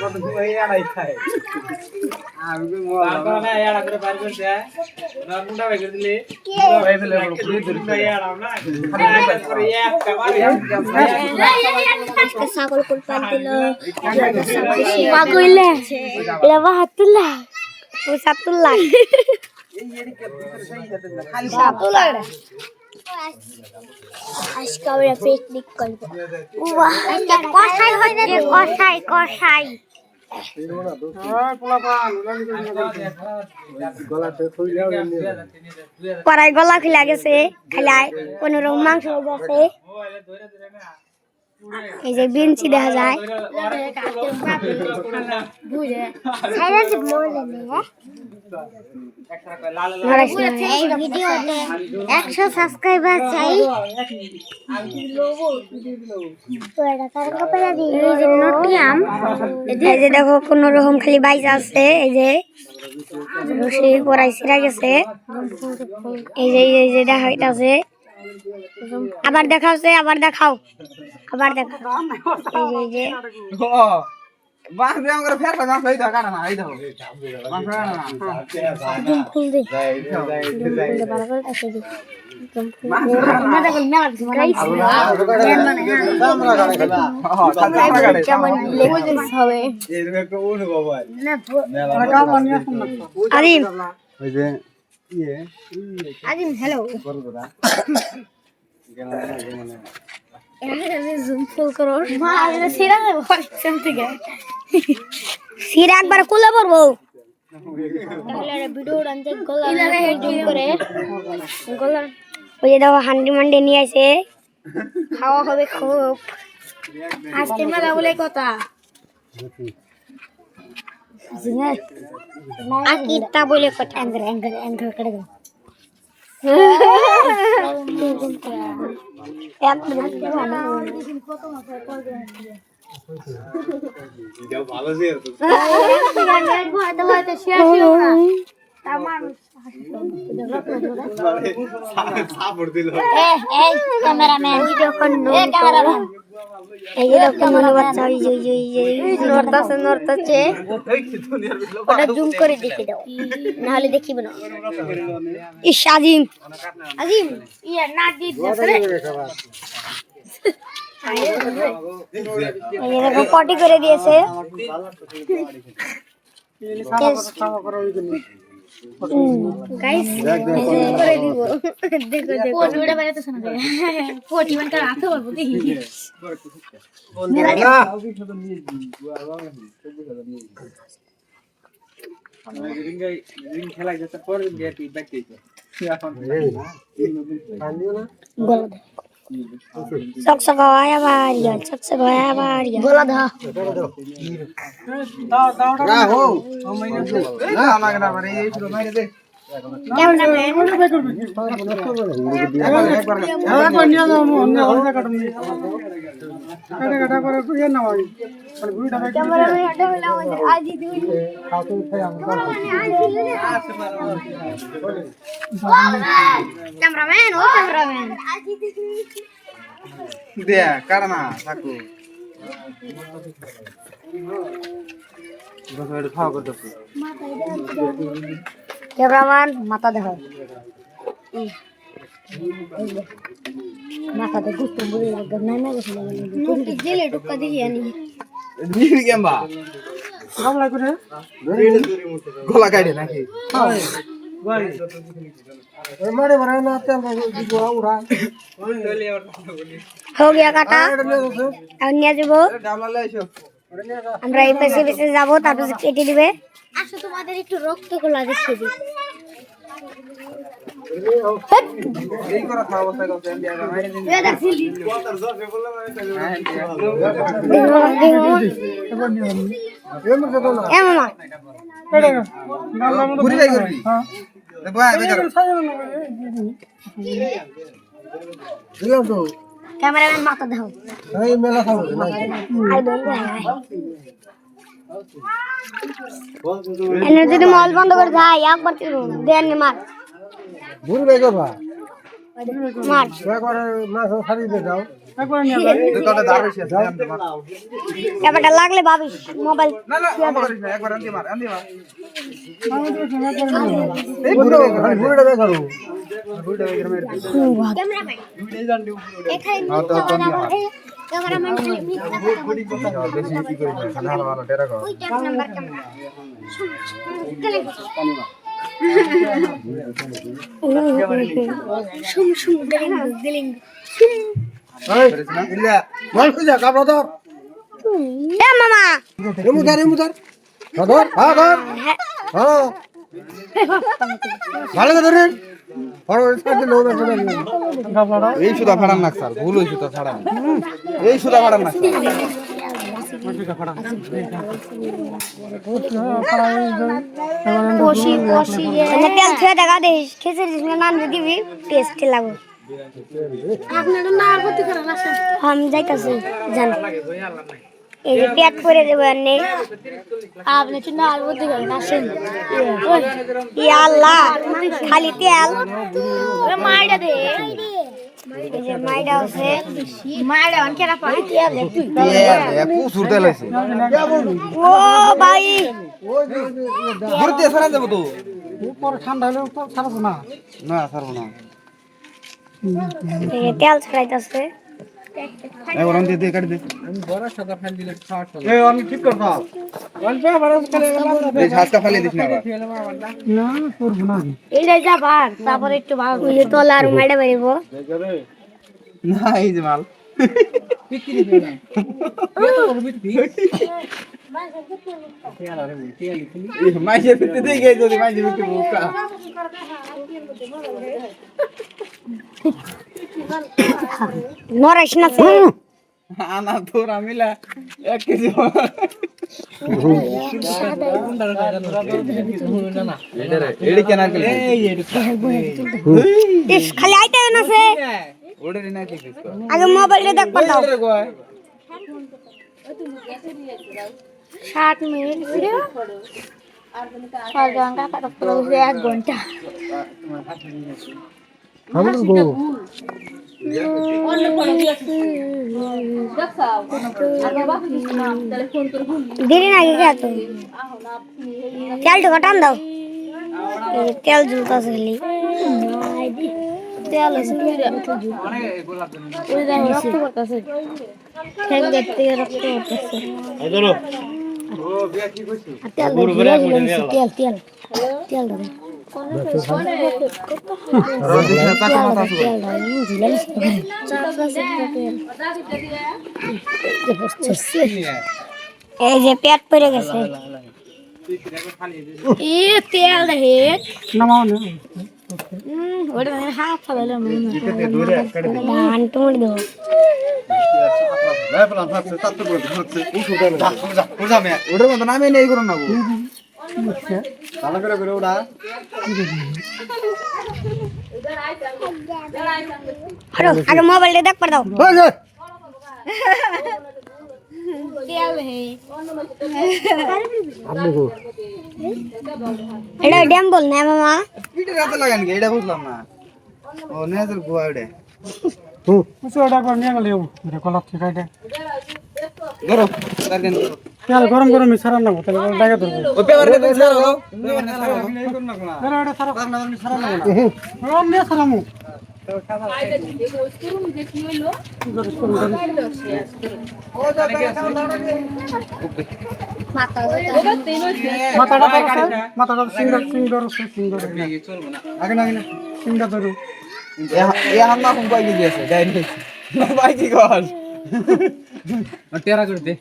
কত সময় এড়াই খায় আমি কই মোলা না এড়া করে বাইর করে দেয় না মুন্ডা ভাই করে দিলে মুন্ডা ভাই দিলে পুরো ধরে না এড়াও না করে একটা মারি ছাগল কোল পাল দিল মা কইলে এলা বাহাতুল্লাহ ও সাতুল্লাহ এই এড়ি কে ভিতরে সেই যেতে না খালি সাতুল্লাহ আজকে আমরা পিকনিক করব ওয়া আজকে কষাই হচ্ছে কষাই কড়াই গলা খুলে গেছে খাইলাই কোন রকম মাংস গেছে এই যে বেঞ্চি দেখা যায় এই ভিডিওতে 100 সাবস্ক্রাইবার চাই এই যে দেখো কোন রকম খালি বাইজ আছে এই যে রশি পরাই ছিড়া গেছে এই যে দেখা হইতাছে আবার দেখাওছে আবার দেখাও এই যে বাস ব্যায়াম করে ফের না এই দাও কাটা না এই দাও বাস না ফুল দে ভালো করে আছে দি একবার কুলে পড়বো ওই যে দেখো হান্ডি মান্ডি নিয়ে আসে খাওয়া হবে খুব আজকে মেলা বলে কথা আকিটা বলে কথা অ্যাঙ্গার করে দাও ভালো জি ক্যামেরাম্যান এই যে একটা মনে বাচ্চা নড়তাছে ওটা জুম করে দেখে দাও নাহলে দেখিব না ইস আজিম ইয়া না দিত পটি করে দিয়েছে গাইস করে দিব দেখো পটিটা বানাতে শোনা যায় পটি মানে রাখতে পারবো দেখি রিং খেলা যেতে পরে গেটি ব্যাকইছে এখন চকচকায়া বাড়িয়া গোলা ধা না হো ও মাইনে না আমাকে না পারে এই ছিল মাইনে দে ক্যামেরাম্যান একবার নিয়ে যাও অন্য হলটা কাটুন কাটা করে ইয়ে না হয় আর ভিডিওটা ব্যাক ক্যামেরাম্যান এটা হলো আমাদের আজি দুই খাওয়া খাই আমরা ক্যামেরাম্যান আজি দে কাটা না থাকো বসে খাওয়া করতে ক্যামেরাম্যান মাথা দেখো মাথাতে গুস্ত বলে নাই না গেছে মুখে জেলে ঢুকা দিয়ে আনি নিবি কেমবা গামলা করে গলা কাটে নাকি বাড়ি ওই মারে মারে না তেল দিব উড়া हो गया काटा अब নিয়ে যাব গামলা লাইছো আমরা এই পাশে যাব তারপর কেটে দিবে আসো তোমাদের একটু রক্ত গোলা দেখিয়ে দিই এই করা খাওয়া অবস্থা করতে আমি আগে মাইরে দিন এ দেখছিলি এ মামা ঘুরি যাই করবি হ্যাঁ বাই বেকার দিলাম তো ক্যামেরাম্যান মাথা দাও এই মেলা খাবো না আই বন্ধ এনে যদি মল বন্ধ করে যায় একবার দেন মার ঘুরি যাই করবা মার একবার মাছ ছাড়ি দে দাও তোটা দাঁড় হইছে ব্যাপারটা লাগলে ভাবিস মোবাইল না না একবার আনতে মার এই বুড়োটা দেখারো বুড়োটা এখানে মেরে ক্যামেরাম্যান এখানে ক্যামেরাম্যান বেশি কি করে ভালো ভালো টেরা কর ওই 10 নাম্বার ক্যামেরা শুম শুম দিলিং এই ইল্লা বল খুঁজা কাপড় ধর এ মামা এমুদার ধর হ্যাঁ ধর হ্যাঁ ভালো করে ধরেন এই সুদা ফাড়ান না স্যার ভুল হয়েছে তো ফাড়ান এই সুদা ফাড়ান না কষি কষি তেল ছেড়ে দেখা দিস খিচুড়ি নান দিবি টেস্ট লাগবে আপনারা না করতে পারেন আসেন আমি যাইতাছি জান এই যে পেট করে দেবেন নে আপনি কি না করতে পারেন আসেন ইয়া আল্লাহ খালি তেল মাইডা দে এই যে মাইডা আছে মাইডা অন কেরা পাই তেল প্রচুর তেল আছে ও ভাই ঘুরতে ছাড়া দেবো তো উপর ঠান্ডা হলে উপর ছাড়বো না না ছাড়বো না এই তেল ছড়াইতাছে এবার আমি দিয়ে কাটি দে এই আমি ঠিক করব অল্প বড় করে এই ঝাঁসটা ফেলে দিস না আবার না করব না এই যা ভাগ তারপর একটু ভাগ ওই তোলা আর মাইডা বাড়িবো না এই যে মাল বিক্রি দে না মাইজে ফিরতে দিয়ে গেছে যদি মাইজে ফিরতে মুখটা নরাইস না আনা তোর আমিলা 1 কেজি এডি কেন আনকে ইস খালি আইতে না সে ওড়ে না কি আগে মোবাইলটা দেখ পাঠাও 60 মিনিট ভিডিও আর ঘন্টা কাটা পুরো 1 ঘন্টা আমি গো দেরি না গিয়ে তো তেল তো ঘটান দাও তেল ঝুলতা চলি তেল রক্ত পড়তেছে ঠ্যাং দেখতে রক্ত পড়তেছে তেল তেল তেল তেল দাও এই যে পেট পড়ে গেছে তেল দেখে নামাও না ওটা হাত ফালালে আন্টু মুড়ি দেবো ওটার মতো নামে নেই করো না ভালো করে ওটা আগে মোবাইলটা দেখ পার দাও এটা ড্যাম বল না মামা রাতে লাগান কি এটা বুঝলাম না ও নেজার গোয়া ওটা কিছু ওটা করে নিয়ে গেলে এটা কলা ঠিক আছে ধরো তার দেন তেল গরম গরম মিশারা না তাহলে ডাকে ধরবো ও পেপার রে ছাড়ো আরে ওটা সারা সারা না রম নিয়ে সারামু মাথাটা সিঙ্গার সিঙ্গার সিঙ্গার আগে না সিঙ্গার ধরু এ হাম্মা কোন পাই গিয়েছে ডাইরেক্ট ভাই কি কর তেরা করে দে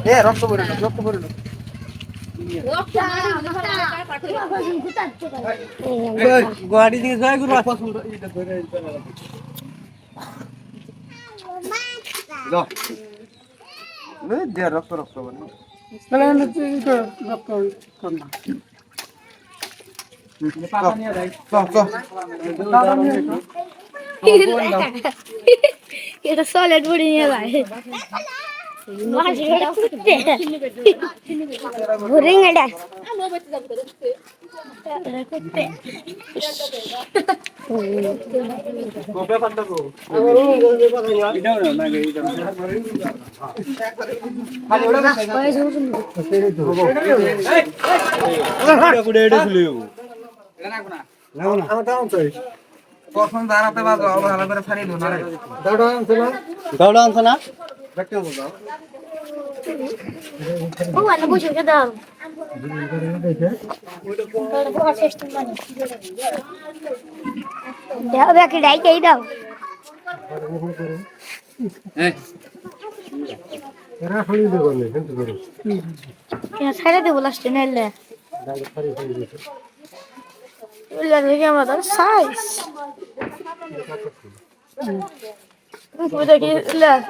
এ রক্ত পড়ে না গুয়াহাটি থেকে জয় গুরু রক্ত বলে তাহলে রক্ত করনা এটা সলিড বডি নিয়ে যায় ঘুরিং এটা কবে পাঠাবো এটাও না এইটা খালি ওটা কুড়ে এটা ছিল এটা রাখো না আমার দাও তো কখন দাঁড়াতে বাজো ভালো করে ফাড়ি দাও না রে দাওড়া আনছ না দেখতে বল দাও ও আনা বুঝে দাও দাও বাকি ডাই কেই দাও এরা খালি দেবো না কিন্তু করো কে ছাড়ে দেব লাস্টে নাইলে দাঁড়ে ফারি ফারি দিতে ওলা দেখে আমাদের সাইজ ওই দেখি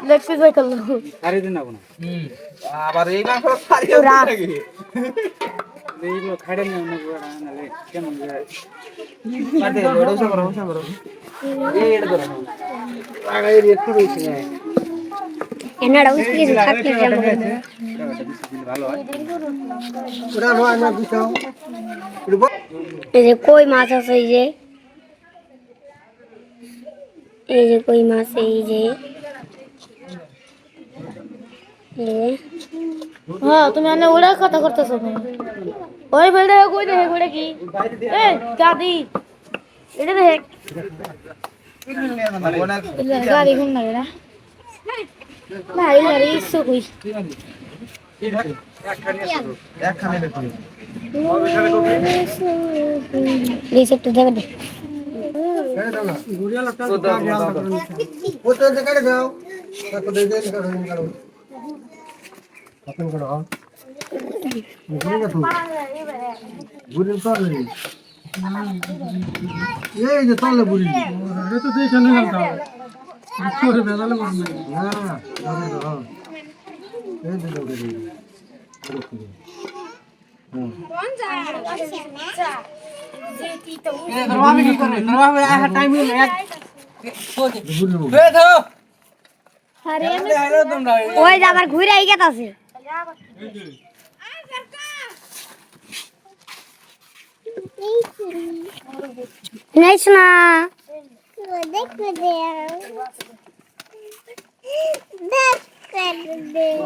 লেগ পিস হয়ে গেল আরে দিন না আবার এই মাংস ফাড়ি নাকি এইগুলো খাড়ে নিয়ে অন্য করে নালে কেমন যায় আরে ওড়া করো এই এটা ধরো আগাই একটু বেশি না এনাডা উসকি থাকতে যাবো ভালো হয় ওরা হয় না দিতাও এই যে কই মাছ আছে এই যে কই মাছ এই যে হ্যাঁ তুমি আনে ওড়া কথা করতেছো ওই বেড়ে কই দেখে কইটা কি এই গাদি এটা দেখ গাদি ঘুম না রে না এই গাড়ি ইসু কই একখানে দেখুন রিসেপ্ট দেবে দে ছেড়ে দাও না গুড়িয়া লাগতা ও তো দেখাড়ে দাও তারপর দে দে কারো আপন করো গুড়ি না তো গুড়ি তো নেই এই যে তালে গুড়ি এটা তো দেখানে লাগতা করে বেলালে বল না দাও দাও এই দে দাও দে আমি কি করে নরমাল আহা টাইম হলো এক দে দাও আরে হ্যালো তোমরা ওই যে আবার ঘুরে আই গেতাছে নাইস না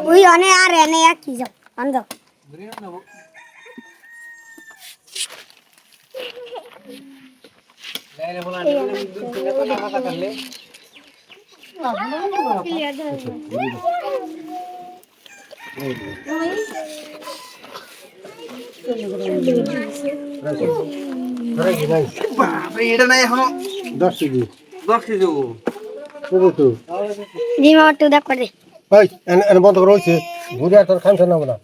ওই অনে আর এনে এক কি যাও আন যাও লাইলে বলা কথা কথা করলে বাপরে এটা নাই এখন 10 কেজি 10 কেজি কত তো জিমা একটু দেখ করে ভাই এন বন্ধ করো হইছে গুড়িয়া তোর খান না বলা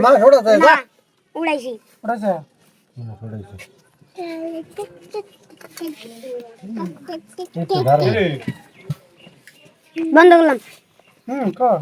মাংস ওটা দেয় না উড়াইছি ওটাছে বন্ধ করলাম কর